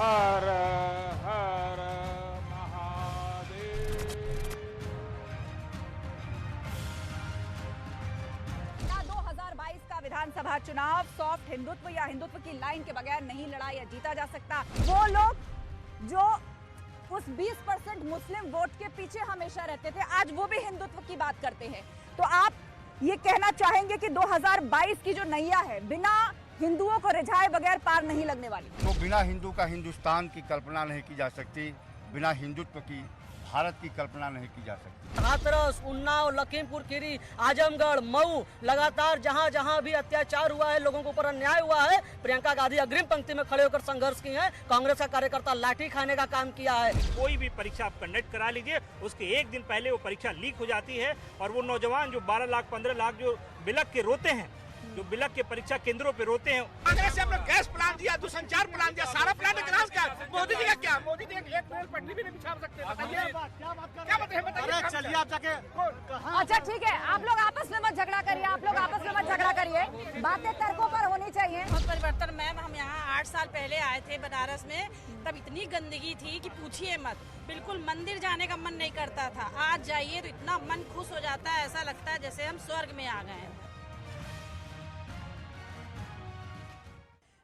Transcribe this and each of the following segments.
हर हर महादेव। क्या 2022 का विधानसभा चुनाव सॉफ्ट हिंदुत्व या हिंदुत्व की लाइन के बगैर नहीं लड़ा या जीता जा सकता? वो लोग जो उस 20% मुस्लिम वोट के पीछे हमेशा रहते थे, आज वो भी हिंदुत्व की बात करते हैं। तो आप ये कहना चाहेंगे कि 2022 की जो नैया है बिना हिंदुओं को रिझाए बगैर पार नहीं लगने वाली? तो बिना हिंदू का हिंदुस्तान की कल्पना नहीं की जा सकती, बिना हिंदुत्व की भारत की कल्पना नहीं की जा सकती। हाथरस, उन्नाव, लखीमपुर खीरी, आजमगढ़, मऊ, लगातार जहां जहां भी अत्याचार हुआ है, लोगों के ऊपर अन्याय हुआ है, प्रियंका गांधी अग्रिम पंक्ति में खड़े होकर संघर्ष किए हैं। कांग्रेस का कार्यकर्ता लाठी खाने का काम किया है। कोई भी परीक्षा आप कंडक्ट करा लीजिए, उसके एक दिन पहले वो परीक्षा लीक हो जाती है और वो नौजवान जो 12 लाख 15 लाख जो बिलक के रोते हैं, जो बिलक के परीक्षा केंद्रों पे रोते हैं। कांग्रेस से हमने गैस प्लान दिया, दूरसंचार प्लान दिया, सारा प्लान निकाल क्या? मोदी जी का क्या? मोदी जी एक रेल पटरी भी नहीं बिछा सकते। बताइए क्या बताइए? चलिए आप जाके अच्छा ठीक है, आप लोग आपस में मत झगड़ा करिए, आप लोग आपस में मत झगड़ा करिए, बातें तर्कों पर होनी चाहिए। बहुत परिवर्तन मैम, हम यहाँ 8 साल पहले आए थे बनारस में, तब इतनी गंदगी थी कि पूछिए मत, बिल्कुल मंदिर जाने का मन नहीं करता था। आज जाइए तो इतना मन खुश हो जाता है, ऐसा लगता है जैसे हम स्वर्ग में आ गए हैं।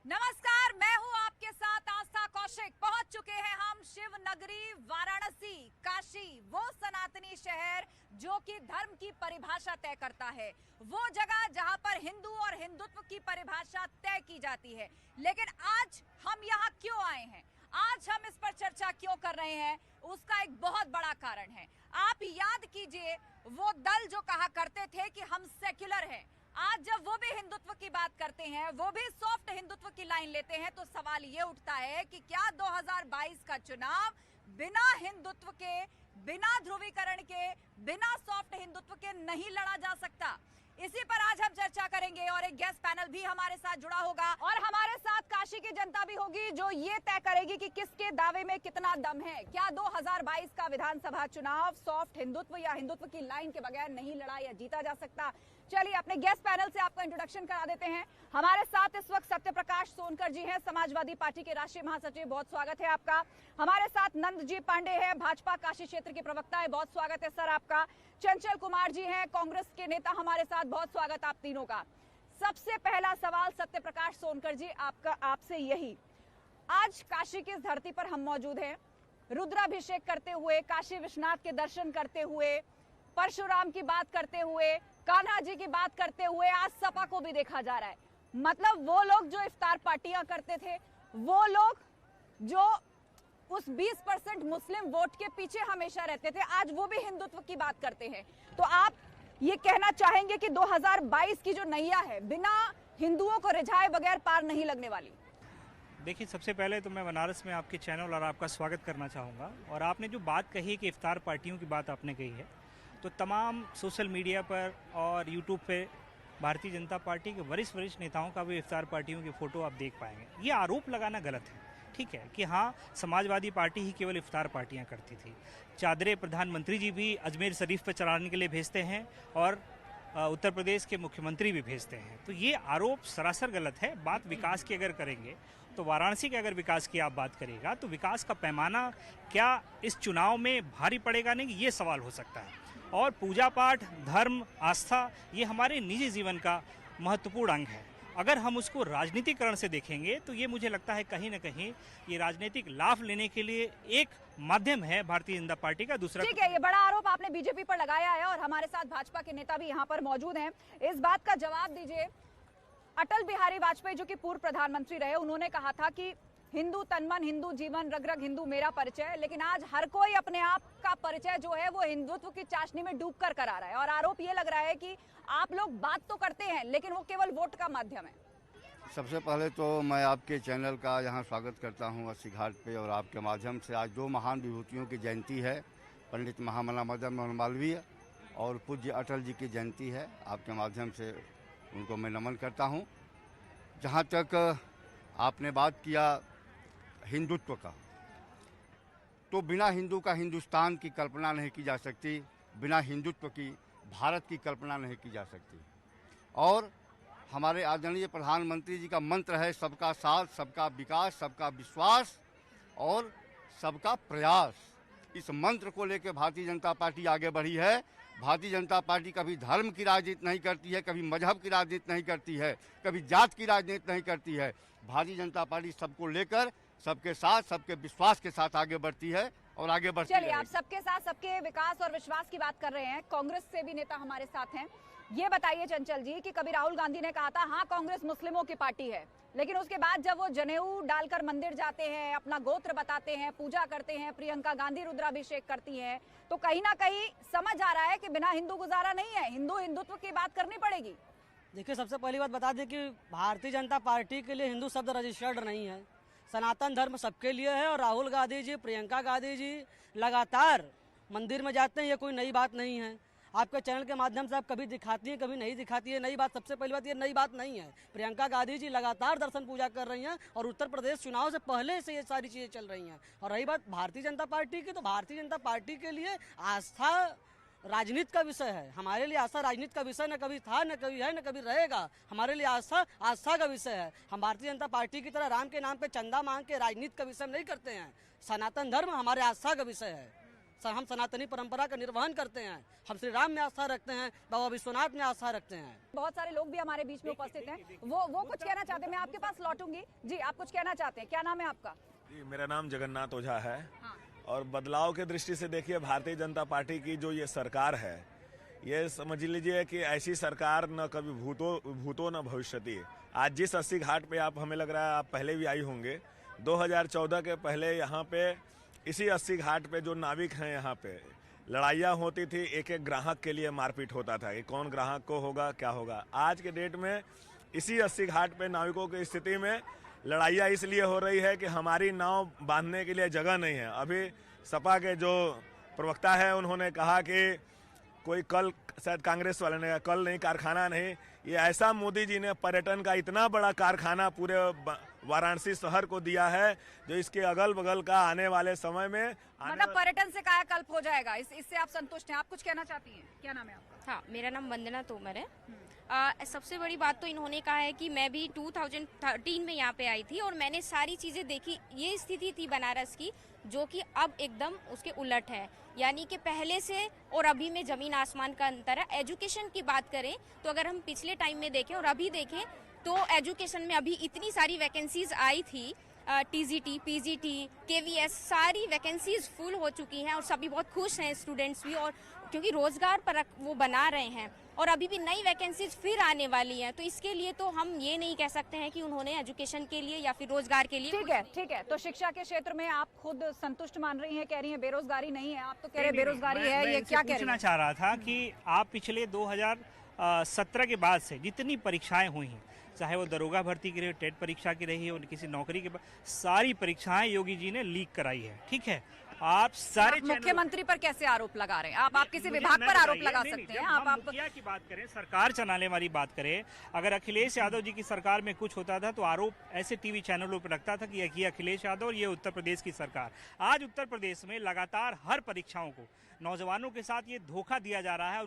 नमस्कार, मैं हूं आपके साथ आस्था कौशिक। पहुंच चुके हैं हम शिव नगरी वाराणसी, काशी, वो सनातनी शहर जो कि धर्म की परिभाषा तय करता है, वो जगह जहां पर हिंदू और हिंदुत्व की परिभाषा तय की जाती है। लेकिन आज हम यहाँ क्यों आए हैं, आज हम इस पर चर्चा क्यों कर रहे हैं, उसका एक बहुत बड़ा कारण है। आप याद कीजिए वो दल जो कहा करते थे कि हम सेक्युलर हैं, आज जब वो भी हिंदुत्व की बात करते हैं, वो भी सॉफ्ट हिंदुत्व की लाइन लेते हैं, तो सवाल ये उठता है कि क्या 2022 का चुनाव बिना हिंदुत्व के, बिना ध्रुवीकरण के, बिना सॉफ्ट हिंदुत्व के नहीं लड़ा जा सकता? इसी पर आज हम चर्चा करेंगे और एक गेस्ट पैनल भी हमारे साथ जुड़ा होगा और हमारे साथ काशी की जनता भी होगी जो ये तय करेगी कि किसके दावे में कितना दम है। क्या 2022 का विधानसभा चुनाव सॉफ्ट हिंदुत्व या हिंदुत्व की लाइन के बगैर नहीं लड़ा या जीता जा सकता? चलिए अपने गेस्ट पैनल से आपका इंट्रोडक्शन करा देते हैं। हमारे साथ इस वक्त सत्यप्रकाश सोनकर जी हैं, समाजवादी पार्टी के राष्ट्रीय महासचिव, बहुत स्वागत है आपका। हमारे साथ नंद जी पांडे हैं, भाजपा काशी क्षेत्र के प्रवक्ता है, बहुत स्वागत है सर आपका। चंचल कुमार जी हैं, कांग्रेस के नेता, हमारे साथ, बहुत स्वागत आप तीनों का। सबसे पहला सवाल सत्यप्रकाश सोनकर जी आपका, आपसे यही, आज काशी की इस धरती पर हम मौजूद हैं, रुद्राभिषेक करते हुए, काशी विश्वनाथ के दर्शन करते हुए, परशुराम की बात करते हुए, कान्हा जी की बात करते हुए, आज सपा को भी देखा जा रहा है। मतलब वो लोग जो इफ्तार पार्टियां करते थे, वो लोग जो उस 20% मुस्लिम वोट के पीछे हमेशा रहते थे, आज वो भी हिंदुत्व की बात करते हैं। तो आप ये कहना चाहेंगे कि 2022 की जो नैया है बिना हिंदुओं को रिझाए बगैर पार नहीं लगने वाली? देखिए, सबसे पहले तो मैं बनारस में आपके चैनल और आपका स्वागत करना चाहूँगा। और आपने जो बात कही कि इफ्तार पार्टियों की बात आपने कही है, तो तमाम सोशल मीडिया पर और यूट्यूब पे भारतीय जनता पार्टी के वरिष्ठ नेताओं का भी इफ्तार पार्टियों की फ़ोटो आप देख पाएंगे। ये आरोप लगाना गलत है, ठीक है, कि हाँ समाजवादी पार्टी ही केवल इफ्तार पार्टियां करती थी। चादरें प्रधानमंत्री जी भी अजमेर शरीफ पर चढ़ाने के लिए भेजते हैं और उत्तर प्रदेश के मुख्यमंत्री भी भेजते हैं। तो ये आरोप सरासर गलत है। बात विकास की अगर करेंगे तो वाराणसी के अगर विकास की आप बात करेगा तो विकास का पैमाना क्या इस चुनाव में भारी पड़ेगा नहीं, ये सवाल हो सकता है। और पूजा पाठ, धर्म, आस्था, ये हमारे निजी जीवन का महत्वपूर्ण अंग है। अगर हम उसको राजनीतिकरण से देखेंगे तो ये मुझे लगता है कहीं ना कहीं ये राजनीतिक लाभ लेने के लिए एक माध्यम है भारतीय जनता पार्टी का। दूसरा, ठीक है, ये बड़ा आरोप आपने बीजेपी पर लगाया है और हमारे साथ भाजपा के नेता भी यहाँ पर मौजूद हैं। इस बात का जवाब दीजिए, अटल बिहारी वाजपेयी जो कि पूर्व प्रधानमंत्री रहे, उन्होंने कहा था कि हिंदू तन मन, हिंदू जीवन, रग रग हिंदू मेरा परिचय। लेकिन आज हर कोई अपने आप का परिचय जो है वो हिंदुत्व की चाशनी में डूब कर करा रहा है और आरोप ये लग रहा है कि आप लोग बात तो करते हैं लेकिन वो केवल वोट का माध्यम है। सबसे पहले तो मैं आपके चैनल का यहाँ स्वागत करता हूँ अस्सी घाट पे, और आपके माध्यम से आज दो महान विभूतियों की जयंती है, पंडित महामना मदन मोहन मालवीय और पूज्य अटल जी की जयंती है। आपके माध्यम से उनको मैं नमन करता हूँ। जहाँ तक आपने बात किया हिंदुत्व का, तो बिना हिंदू का हिंदुस्तान की कल्पना नहीं की जा सकती, बिना हिंदुत्व की भारत की कल्पना नहीं की जा सकती। और हमारे आदरणीय प्रधानमंत्री जी का मंत्र है सबका साथ, सबका विकास, सबका विश्वास। और सबका प्रयास, इस मंत्र को लेकर भारतीय जनता पार्टी आगे बढ़ी है। भारतीय जनता पार्टी कभी धर्म की राजनीति नहीं करती है, कभी मजहब की राजनीति नहीं करती है, कभी जात की राजनीति नहीं करती है। भारतीय जनता पार्टी सबको लेकर, सबके साथ, सबके विश्वास के साथ आगे बढ़ती है और आगे बढ़ती चलिए, आप रहेगी। सबके साथ सबके विकास और विश्वास की बात कर रहे हैं। कांग्रेस से भी नेता हमारे साथ हैं। ये बताइए चंचल जी कि कभी राहुल गांधी ने कहा था हाँ कांग्रेस मुस्लिमों की पार्टी है, लेकिन उसके बाद जब वो जनेऊ डालकर मंदिर जाते हैं, अपना गोत्र बताते हैं, पूजा करते हैं, प्रियंका गांधी रुद्राभिषेक करती हैं, तो कहीं ना कहीं समझ आ रहा है कि बिना हिंदू गुजारा नहीं है, हिंदुत्व की बात करनी पड़ेगी। देखिए, सबसे पहली बात बता दें कि भारतीय जनता पार्टी के लिए हिंदू शब्द रजिस्टर्ड नहीं है। सनातन धर्म सबके लिए है और राहुल गांधी जी, प्रियंका गांधी जी लगातार मंदिर में जाते हैं, ये कोई नई बात नहीं है। आपके चैनल के माध्यम से आप कभी दिखाती हैं, कभी नहीं दिखाती है, नई बात। सबसे पहली बात, ये नई बात नहीं है। प्रियंका गांधी जी लगातार दर्शन पूजा कर रही हैं और उत्तर प्रदेश चुनाव से पहले से ये सारी चीज़ें चल रही हैं। और रही बात भारतीय जनता पार्टी की, तो भारतीय जनता पार्टी के लिए आस्था राजनीति का विषय है। हमारे लिए आस्था राजनीति का विषय न कभी था, न कभी है, न कभी रहेगा। हमारे लिए आस्था का विषय है। हम भारतीय जनता पार्टी की तरह राम के नाम पे चंदा मांग के राजनीति का विषय नहीं करते हैं। सनातन धर्म हमारे आस्था का विषय है। हम सनातनी परंपरा का निर्वहन करते हैं। हम श्री राम में आस्था रखते हैं, बाबा विश्वनाथ में आस्था रखते हैं। बहुत सारे लोग भी हमारे बीच में उपस्थित हैं, वो कुछ कहना चाहते हैं। मैं आपके पास लौटूंगी जी, आप कुछ कहना चाहते हैं, क्या नाम है आपका? जी, मेरा नाम जगन्नाथ ओझा है। और बदलाव के दृष्टि से देखिए, भारतीय जनता पार्टी की जो ये सरकार है, ये समझ लीजिए कि ऐसी सरकार न कभी भूतो न भविष्यति। आज जिस 80 घाट पे आप, हमें लग रहा है आप पहले भी आई होंगे, 2014 के पहले यहाँ पे इसी 80 घाट पे जो नाविक हैं, यहाँ पे लड़ाइयाँ होती थी, एक एक ग्राहक के लिए मारपीट होता था कि कौन ग्राहक को होगा, क्या होगा। आज के डेट में इसी 80 घाट पे नाविकों की स्थिति में लड़ाइयाँ इसलिए हो रही है कि हमारी नाव बांधने के लिए जगह नहीं है। अभी सपा के जो प्रवक्ता है, उन्होंने कहा कि कोई कल, शायद कांग्रेस वाले ने कहा कल नहीं, कारखाना नहीं। ये ऐसा मोदी जी ने पर्यटन का इतना बड़ा कारखाना पूरे वाराणसी शहर को दिया है, जो इसके अगल बगल का आने वाले समय में मतलब पर्यटन से कायाकल्प हो जाएगा। इससे आप संतुष्ट हैं? आप कुछ कहना चाहती हैं? क्या नाम है आपका? हाँ, मेरा नाम वंदना तोमर है। सबसे बड़ी बात तो इन्होंने कहा है कि मैं भी 2013 में यहाँ पे आई थी और मैंने सारी चीज़ें देखी। ये स्थिति थी बनारस की, जो कि अब एकदम उसके उलट है। यानी कि पहले से और अभी में ज़मीन आसमान का अंतर है। एजुकेशन की बात करें तो अगर हम पिछले टाइम में देखें और अभी देखें तो एजुकेशन में अभी इतनी सारी वैकेंसीज आई थी, टीजीटी, पीजीटी, केवीएस, सारी वैकेंसीज फुल हो चुकी हैं और सभी बहुत खुश हैं, स्टूडेंट्स भी, और क्योंकि रोजगार पर वो बना रहे हैं और अभी भी नई वैकेंसीज फिर आने वाली हैं। तो इसके लिए तो हम ये नहीं कह सकते हैं कि उन्होंने एजुकेशन के लिए या फिर रोजगार के लिए। ठीक है। तो शिक्षा के क्षेत्र में आप खुद संतुष्ट मान रही हैं, कह रही हैं बेरोजगारी नहीं है, आप तो कह रहे बेरोजगारी है, ये क्या कह रही हैं? पूछना चाह रहा था कि आप पिछले 2017 के बाद से जितनी परीक्षाएं हुई हैं, चाहे वो दरोगा भर्ती की रही, टेट परीक्षा की रही है, किसी नौकरी के बाद, सारी परीक्षाएं योगी जी ने लीक कराई है। ठीक है, आप सारे मुख्यमंत्री पर कैसे आरोप लगा रहे हैं? आप किसी विभाग पर आरोप लगा सकते हैं। आप मुखिया की बात करें, सरकार चलाने वाली बात करें, अगर अखिलेश यादव जी की सरकार में कुछ होता था तो आरोप ऐसे टीवी चैनलों पर लगता था कि ये अखिलेश यादव और ये उत्तर प्रदेश की सरकार। आज उत्तर प्रदेश में लगातार हर परीक्षाओं को नौजवानों के साथ ये धोखा दिया जा रहा है।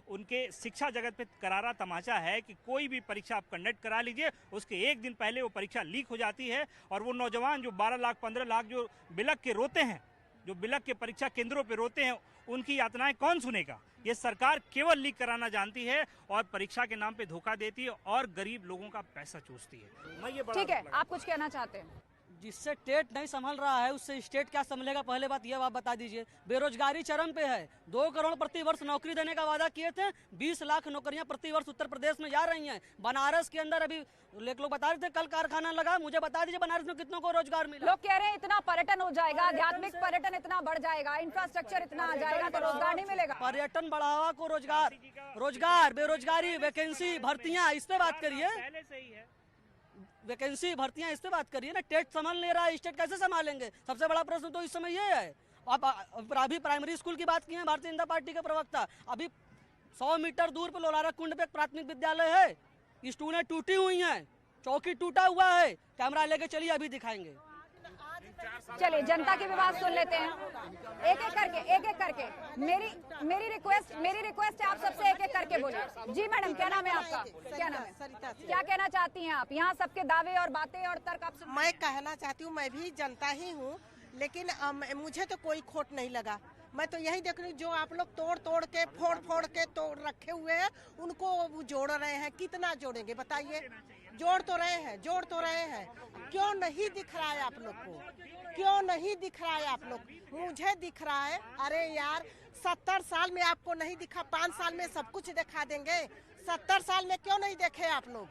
उनके शिक्षा जगत पे करारा तमाचा है कि कोई भी परीक्षा आप कंडक्ट करा लीजिए, उसके एक दिन पहले वो परीक्षा लीक हो जाती है और वो नौजवान जो 12 लाख 15 लाख जो बिलक के रोते हैं, जो बिलक के परीक्षा केंद्रों पे रोते हैं, उनकी यातनाएं कौन सुनेगा? ये सरकार केवल लीक कराना जानती है और परीक्षा के नाम पे धोखा देती है और गरीब लोगों का पैसा चूसती है। ठीक है, आप कुछ कहना चाहते हैं? जिससे स्टेट नहीं संभल रहा है उससे स्टेट क्या संभलेगा? पहले बात यह आप बता दीजिए। बेरोजगारी चरम पे है। 2 करोड़ प्रति वर्ष नौकरी देने का वादा किए थे, 20 लाख नौकरियां प्रति वर्ष उत्तर प्रदेश में जा रही हैं। बनारस के अंदर अभी लोग बता रहे थे कल कारखाना लगा, मुझे बता दीजिए बनारस में कितनों को रोजगार मिला? लोग कह रहे हैं इतना पर्यटन हो जाएगा, आध्यात्मिक पर्यटन इतना बढ़ जाएगा, इंफ्रास्ट्रक्चर इतना आ जाएगा तो रोजगार नहीं मिलेगा। पर्यटन बढ़ावा को रोजगार, बेरोजगारी, वैकेंसी, भर्तियां, इस पे बात करिए। वैकेंसी, भर्तियां, इस पे बात करिए ना। टेट संभाल ले रहा है, स्टेट कैसे संभालेंगे? सबसे बड़ा प्रश्न तो इस समय ये है। आप अभी प्राइमरी स्कूल की बात की है भारतीय जनता पार्टी के प्रवक्ता, अभी 100 मीटर दूर पे लोलारा कुंड पे एक प्राथमिक विद्यालय है, स्टूलें टूटी हुई हैं, चौकी टूटा हुआ है। कैमरा लेके चलिए, अभी दिखाएंगे। चलिए जनता की भी बात सुन लेते हैं, एक एक करके। मेरी रिक्वेस्ट है, आप सबसे एक एक करके बोलिए। जी मैडम, क्या नाम है आपका? क्या नाम है? सरिता। क्या कहना चाहती हैं आप? यहाँ सबके दावे और बातें और तर्क आप मैं कहना चाहती हूँ, मैं भी जनता ही हूँ, लेकिन मुझे तो कोई खोट नहीं लगा। मैं तो यही देख रही हूँ, जो आप लोग तोड़ के फोड़ के तोड़ रखे हुए हैं उनको जोड़ रहे हैं। कितना जोड़ेंगे बताइए? जोड़ तो रहे हैं। क्यों नहीं दिख रहा है आप लोग को? क्यों नहीं दिख रहा है आप लोग? मुझे दिख रहा है। अरे यार 70 साल में आपको नहीं दिखा, 5 साल में सब कुछ दिखा देंगे। 70 साल में क्यों नहीं देखे आप लोग?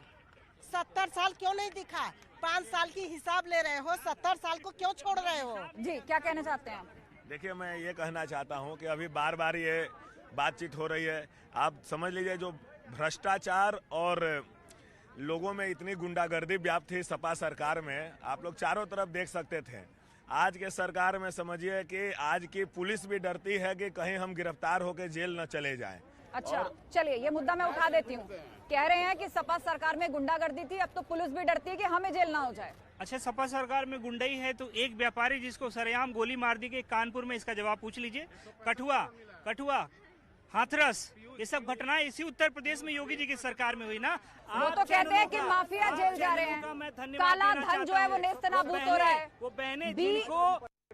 70 साल क्यों नहीं दिखा? 5 साल की हिसाब ले रहे हो, 70 साल को क्यों छोड़ रहे हो? जी क्या कहना चाहते हैं आप? देखिए, मैं ये कहना चाहता हूँ कि अभी बार बार ये बातचीत हो रही है। आप समझ लीजिए, जो भ्रष्टाचार और लोगों में इतनी गुंडागर्दी व्याप्त थी सपा सरकार में, आप लोग चारों तरफ देख सकते थे। आज के सरकार में समझिए कि आज की पुलिस भी डरती है कि कहीं हम गिरफ्तार होकर जेल न चले जाएं। अच्छा चलिए, ये मुद्दा मैं उठा देती हूँ। कह रहे हैं कि सपा सरकार में गुंडागर्दी थी, अब तो पुलिस भी डरती है कि हमें जेल ना हो जाए। अच्छा, सपा सरकार में गुंडई है तो एक व्यापारी जिसको सरेआम गोली मार दी गई कानपुर में, इसका जवाब पूछ लीजिए। कठुआ, हाथरस, ये सब घटनाएं इसी उत्तर प्रदेश में योगी जी की सरकार में हुई ना। वो तो कहते हैं कि माफिया जेल जा रहे हैं, काला धन जो है वो नेस्तनाबूद हो रहा है। वो बहनें जिनको,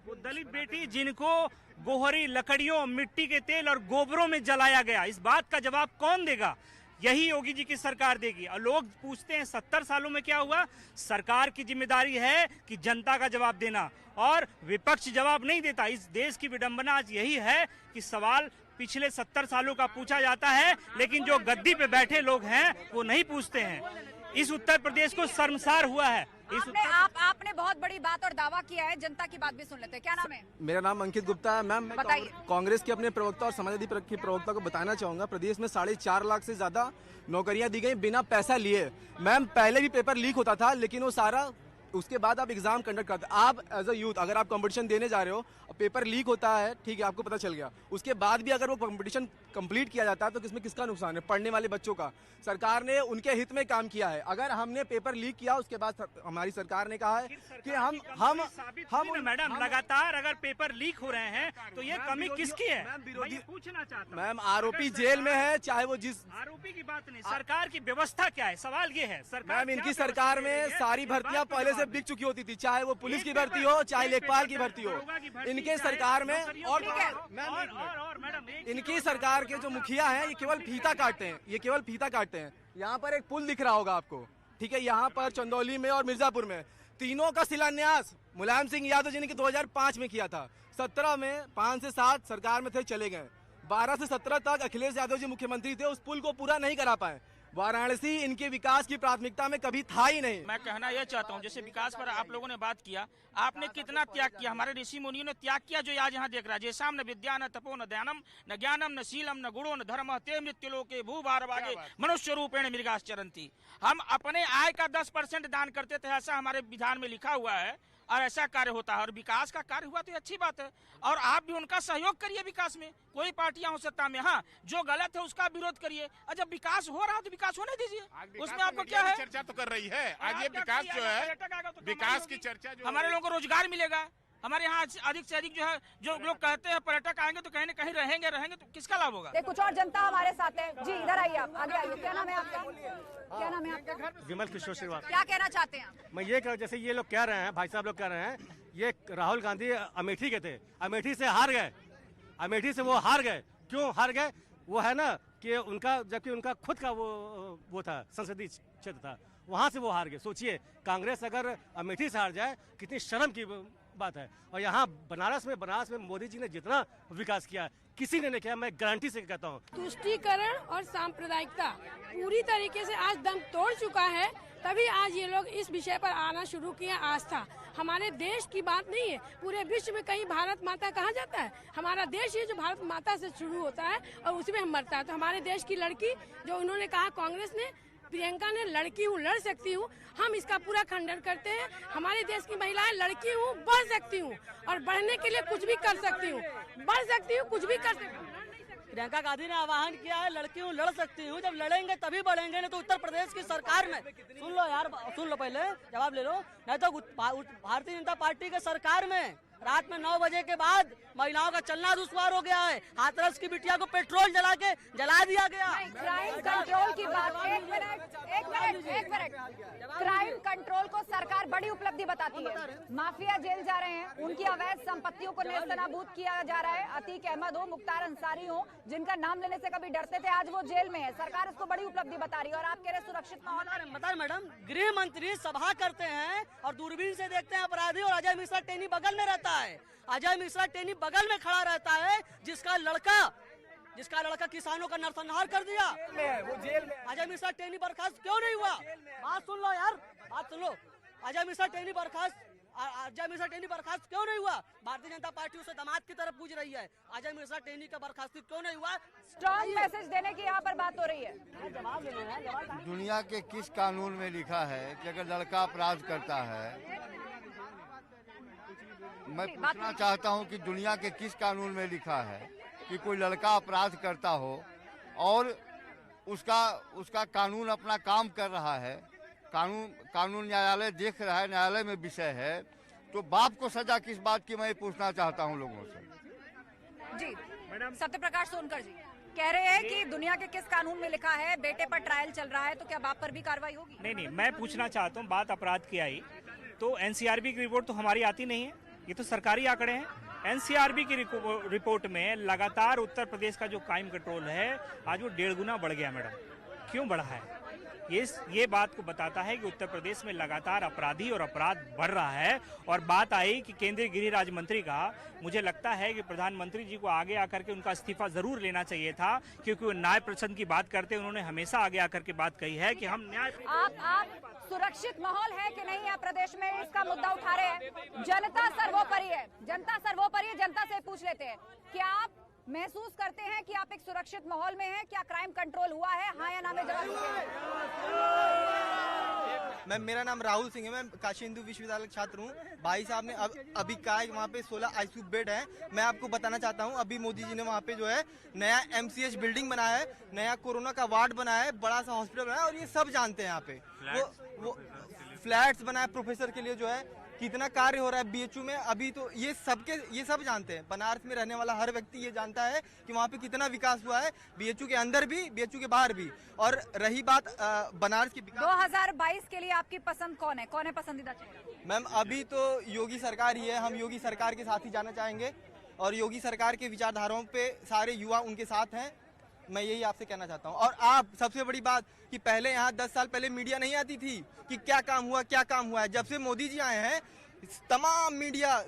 वो दलित बेटी जिनको गोहरी लकड़ियों, मिट्टी के तेल और गोबरों में जलाया गया, इस बात का जवाब कौन देगा? यही योगी जी की सरकार देगी। और लोग पूछते हैं 70 सालों में क्या हुआ? सरकार की जिम्मेदारी है कि जनता का जवाब देना, और विपक्ष जवाब नहीं देता। इस देश की विडंबना आज यही है कि सवाल पिछले 70 सालों का पूछा जाता है, लेकिन जो गद्दी पे बैठे लोग हैं वो नहीं पूछते हैं। इस उत्तर प्रदेश को शर्मसार हुआ है। आपने बहुत बड़ी बात और दावा किया है, जनता की बात भी सुन लेते हैं। क्या नाम है? मेरा नाम अंकित गुप्ता है। मैम, मैं कांग्रेस के अपने प्रवक्ता और समाजवादी के प्रवक्ता को बताना चाहूंगा, प्रदेश में 4.5 लाख से ज्यादा नौकरियां दी गई बिना पैसा लिए। मैम, पहले भी पेपर लीक होता था, लेकिन वो सारा उसके बाद आप एग्जाम कंडक्ट करते। आप एज अ यूथ अगर आप कंपटीशन देने जा रहे हो, पेपर लीक होता है, ठीक है, आपको पता चल गया, उसके बाद भी अगर वो कंपटीशन कंप्लीट किया जाता है तो इसमें किसका नुकसान है? पढ़ने वाले बच्चों का। सरकार ने उनके हित में काम किया है। अगर हमने पेपर लीक किया, उसके बाद हमारी सरकार ने कहा है कि हम मैडम लगातार अगर पेपर लीक हो रहे हैं तो ये कमी किसकी है? मैं पूछना चाहता हूं। मैम, आरोपी जेल में है, चाहे वो जिस आरोपी की बात नहीं, सरकार की व्यवस्था क्या है? सवाल ये है। मैम, इनकी सरकार में सारी भर्तियां पहले से बिक चुकी होती थी, चाहे वो पुलिस की भर्ती हो, चाहे लेखपाल की भर्ती हो। इनके सरकार में और इनकी सरकार के जो मुखिया हैं, ये केवल फीता काटते हैं। यहाँ पर एक पुल दिख रहा होगा आपको, ठीक है, यहाँ पर चंदौली में और मिर्जापुर में, तीनों का शिलान्यास मुलायम सिंह यादव जी ने 2005 में किया था। 17 में 5 से 7 सरकार में थे, चले गए। 12 से 17 तक अखिलेश यादव जी मुख्यमंत्री थे, उस पुल को पूरा नहीं करा पाए। वाराणसी इनके विकास की प्राथमिकता में कभी था ही नहीं। मैं कहना यह चाहता हूं, जैसे विकास पर आप लोगों ने बात किया, आपने कितना त्याग किया, हमारे ऋषि मुनियों ने त्याग किया, जो आज यहाँ देख रहा है। जैसा न विद्या न तपो न ध्यानम न ज्ञानम न शीलम न गुणो न धर्म ते मृत्युलोके भूभारभागे मनुष्य रूपेण मृगाश्चरन्ति। हम अपने आय का 10% दान करते थे, ऐसा हमारे विधान में लिखा हुआ है, और ऐसा कार्य होता है। और विकास का कार्य हुआ तो अच्छी बात है, और आप भी उनका सहयोग करिए विकास में। कोई पार्टियां हो सत्ता में, हाँ, जो गलत है उसका विरोध करिए, और जब विकास हो रहा है तो विकास होने दीजिए। उसमें आपको क्या है? चर्चा तो कर रही है आज, ये विकास जो है, विकास की चर्चा जो हमारे लोगों को रोजगार मिलेगा। हमारे यहाँ अधिक से अधिक जो है, जो लोग कहते हैं पर्यटक आएंगे तो कहीं न कहीं रहेंगे, तो किसका लाभ होगा? कुछ और जनता हमारे साथ है। जी इधर आइए, आप आगे आइए। क्या नाम है आपका? क्या नाम है आपका? विमल किशोर श्रीवास्तव। क्या कहना चाहते हैं? मैं ये कह, जैसे ये लोग कह रहे हैं, भाई साहब लोग कह रहे हैं, ये राहुल गांधी अमेठी के थे, अमेठी से हार गए। अमेठी से वो हार गए, क्यों हार गए? वो है ना कि उनका, जबकि उनका खुद का वो था, संसदीय क्षेत्र था, वहाँ से वो हार गए। सोचिए, कांग्रेस अगर अमेठी से हार जाए, कितनी शर्म की बात है। और यहाँ बनारस में मोदी जी ने जितना विकास किया, किसी ने नहीं किया, मैं गारंटी से कहता हूँ। तुष्टीकरण और सांप्रदायिकता पूरी तरीके से आज दम तोड़ चुका है, तभी आज ये लोग इस विषय पर आना शुरू किए। आस्था हमारे देश की बात नहीं है, पूरे विश्व में कहीं भारत माता कहा जाता है? हमारा देश ये जो भारत माता से शुरू होता है और उसी में हम मरता है। तो हमारे देश की लड़की, जो उन्होंने कहा कांग्रेस ने, प्रियंका ने, लड़की हूँ, लड़ सकती हूँ, हम इसका पूरा खंडन करते हैं। हमारे देश की महिलाएं लड़की हूँ, बढ़ सकती हूँ, और बढ़ने के लिए कुछ भी कर सकती हूँ, बढ़ सकती हूँ, कुछ भी कर सकती हूँ। प्रियंका गांधी ने आह्वान किया है, लड़की हूँ, लड़ सकती हूँ, जब लड़ेंगे तभी बढ़ेंगे। नहीं तो उत्तर प्रदेश की सरकार में, सुन लो यार, सुन लो, पहले जवाब ले लो, नहीं तो भारतीय जनता पार्टी के सरकार में रात में 9 बजे के बाद महिलाओं का चलना दुश्वार हो गया है। हाथरस की बिटिया को पेट्रोल जला के जला दिया गया। क्राइम कंट्रोल की बात, एक मिनट, क्राइम कंट्रोल को सरकार बड़ी उपलब्धि बताती है। माफिया जेल जा रहे हैं, उनकी अवैध संपत्तियों को नेस्तनाबूद किया जा रहा है। अतीक अहमद हो, मुख्तार अंसारी हो, जिनका नाम लेने से कभी डरते थे, आज वो जेल में है। सरकार इसको बड़ी उपलब्धि बता रही है और आप कह रहे सुरक्षित माहौल। बता मैडम, गृह मंत्री सभा करते हैं और दूरबीन से देखते हैं अपराधी, और अजय मिश्रा टेनी बगल में रहता है। अजय मिश्रा टेनी बगल में खड़ा रहता है, जिसका लड़का किसानों का नरसंहार कर दिया। वो जेल में। अजय मिश्रा टेनी बर्खास्त क्यों नहीं हुआ? बात सुन लो यार, बात सुन लो। अजय मिश्रा टेनी बर्खास्त क्यों नहीं हुआ? भारतीय जनता पार्टी उसे दामाद की तरफ पूछ रही है। अजय मिश्रा टेनी का बर्खास्ती क्यों नहीं हुआ? स्ट्रॉन्ग मैसेज देने की यहाँ पर बात हो रही है। दुनिया के किस कानून में लिखा है कि अगर लड़का अपराध करता है, मैं पूछना चाहता हूं कि दुनिया के किस कानून में लिखा है कि कोई लड़का अपराध करता हो और उसका कानून अपना काम कर रहा है, कानून न्यायालय देख रहा है, न्यायालय में विषय है, तो बाप को सजा किस बात की, मैं पूछना चाहता हूं लोगों से। जी सत्यप्रकाश सोनकर जी कह रहे हैं कि दुनिया के किस कानून में लिखा है, बेटे पर ट्रायल चल रहा है, तो क्या बाप पर भी कार्रवाई होगी? नहीं, मैं पूछना चाहता हूँ, बात अपराध की आई तो एनसीआरबी की रिपोर्ट तो हमारी आती नहीं है, ये तो सरकारी आंकड़े हैं। एनसीआरबी की रिपोर्ट में लगातार उत्तर प्रदेश का जो क्राइम कंट्रोल है आज वो 1.5 गुना बढ़ गया। मैडम, क्यों बढ़ा है? ये बात को बताता है कि उत्तर प्रदेश में लगातार अपराधी और अपराध बढ़ रहा है। और बात आई कि केंद्रीय गृह राज्य मंत्री का, मुझे लगता है कि प्रधानमंत्री जी को आगे आकर के उनका इस्तीफा जरूर लेना चाहिए था, क्योंकि वो न्याय प्रसन्न की बात करते हैं। उन्होंने हमेशा आगे आकर के बात कही है कि हम न्याय। आप सुरक्षित माहौल है कि नहीं आप प्रदेश में, इसका मुद्दा उठा रहे हैं। जनता सर्वोपरि है, जनता से पूछ लेते हैं, क्या आप महसूस करते हैं कि आप एक सुरक्षित माहौल में हैं? क्या क्राइम कंट्रोल हुआ है? हाँ या ना में जवाब। मैम, मेरा नाम राहुल सिंह है, मैं काशी हिंदू विश्वविद्यालय छात्र हूँ। भाई साहब ने अभी कहा है वहाँ पे 16 आईसीयू बेड है। मैं आपको बताना चाहता हूँ, अभी मोदी जी ने वहाँ पे जो है नया MCH बिल्डिंग बनाया है, नया कोरोना का वार्ड बनाया है, बड़ा सा हॉस्पिटल बनाया है, और ये सब जानते हैं यहाँ पे। वो फ्लैट्स बनाया प्रोफेसर के लिए, जो है कितना कार्य हो रहा है BHU में अभी, तो ये सब जानते हैं। बनारस में रहने वाला हर व्यक्ति ये जानता है कि वहाँ पे कितना विकास हुआ है, BHU के अंदर भी, BHU के बाहर भी। और रही बात बनारस की 2022 के लिए आपकी पसंद कौन है पसंदीदा चेहरा? मैम, अभी तो योगी सरकार ही है, हम योगी सरकार के साथ ही जाना चाहेंगे, और योगी सरकार के विचारधाराओं पे सारे युवा उनके साथ हैं। मैं यही आपसे कहना चाहता हूँ। और आप, सबसे बड़ी बात कि पहले यहाँ 10 साल पहले मीडिया नहीं आती थी कि क्या काम हुआ है। जब से मोदी जी आए हैं, तमाम मीडिया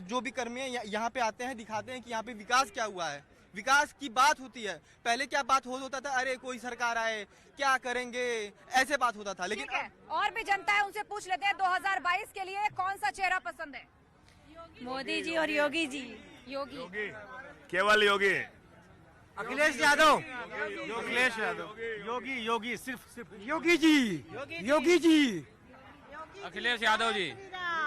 जो भी कर्मी हैं यहाँ पे आते हैं, दिखाते हैं कि यहाँ पे विकास क्या हुआ है, विकास की बात होती है। पहले क्या बात होता था, अरे कोई सरकार आए क्या करेंगे, ऐसे बात होता था। लेकिन और भी जनता है, उनसे पूछ लेते हैं 2022 के लिए कौन सा चेहरा पसंद है? मोदी जी और योगी जी। योगी, केवल योगी। अखिलेश यादव, योगी, सिर्फ योगी जी, अखिलेश यादव जी,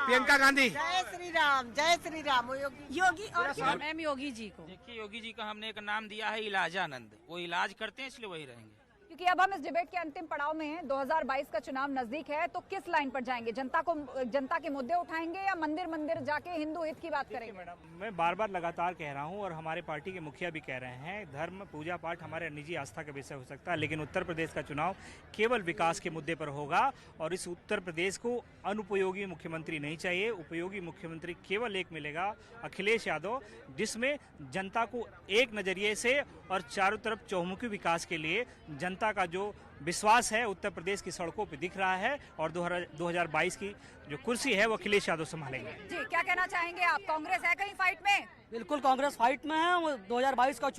प्रियंका गांधी। जय श्री राम। योगी और मैम योगी जी को। देखिए, योगी जी का हमने एक नाम दिया है इलाजानंद, वो इलाज करते हैं इसलिए वही रहेंगे। क्योंकि अब हम इस डिबेट के अंतिम पड़ाव में हैं, 2022 का चुनाव नजदीक है, तो किस लाइन पर जाएंगे? जनता के मुद्दे उठाएंगे या मंदिर जाके हिंदू हित की बात करेंगे? मैडम, मैं बार लगातार कह रहा हूं और हमारे पार्टी के मुखिया भी कह रहे हैं, धर्म पूजा पाठ हमारे निजी आस्था का विषय हो सकता है, लेकिन उत्तर प्रदेश का चुनाव केवल विकास के मुद्दे पर होगा। और इस उत्तर प्रदेश को अनुपयोगी मुख्यमंत्री नहीं चाहिए, उपयोगी मुख्यमंत्री केवल एक मिलेगा, अखिलेश यादव, जिसमें जनता को एक नजरिए से और चारों तरफ चौमुखी विकास के लिए जनता का जो विश्वास है उत्तर प्रदेश की सड़कों पे दिख रहा है। और 2022 की जो कुर्सी है वो अखिलेश यादव संभालेंगे। जी, क्या कहना चाहेंगे आप? कांग्रेस है कहीं फाइट में? बिल्कुल कांग्रेस फाइट में है। 2022 का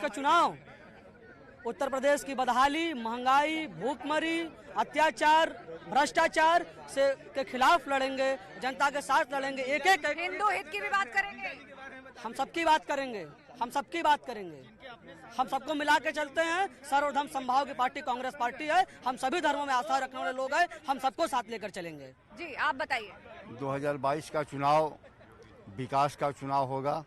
चुनाव उत्तर प्रदेश की बदहाली, महंगाई, भूखमरी, अत्याचार, भ्रष्टाचार से के खिलाफ लड़ेंगे, जनता के साथ लड़ेंगे। एक हिंदू हित की भी बात करेंगे, हम सबकी बात करेंगे, हम सबको मिला के चलते हैं। सर्वधर्म समभाव की पार्टी कांग्रेस पार्टी है, हम सभी धर्मों में आस्था रखने वाले लोग हैं, हम सबको साथ लेकर चलेंगे। जी, आप बताइए। 2022 का चुनाव विकास का चुनाव होगा।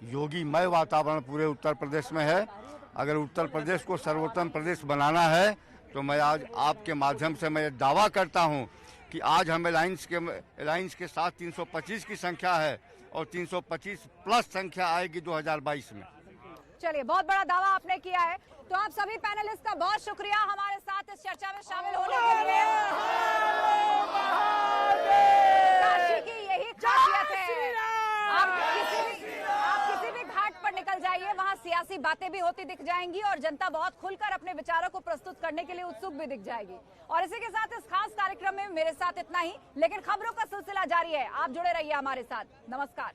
योगीमय वातावरण पूरे उत्तर प्रदेश में है। अगर उत्तर प्रदेश को सर्वोत्तम प्रदेश बनाना है तो मैं आज आपके माध्यम से मैं दावा करता हूं कि आज हम अलायंस के साथ 325 की संख्या है और 325 प्लस संख्या आएगी 2022 में। चलिए, बहुत बड़ा दावा आपने किया है, तो आप सभी पैनलिस्ट का बहुत शुक्रिया हमारे साथ इस चर्चा में शामिल होने के लिए। काशी की यही खासियत है, आप किसी भी घाट पर निकल जाइए, वहाँ सियासी बातें भी होती दिख जाएंगी और जनता बहुत खुलकर अपने विचारों को प्रस्तुत करने के लिए उत्सुक भी दिख जाएगी। और इसी के साथ इस खास कार्यक्रम में मेरे साथ इतना ही, लेकिन खबरों का सिलसिला जारी है। आप जुड़े रहिए हमारे साथ। नमस्कार।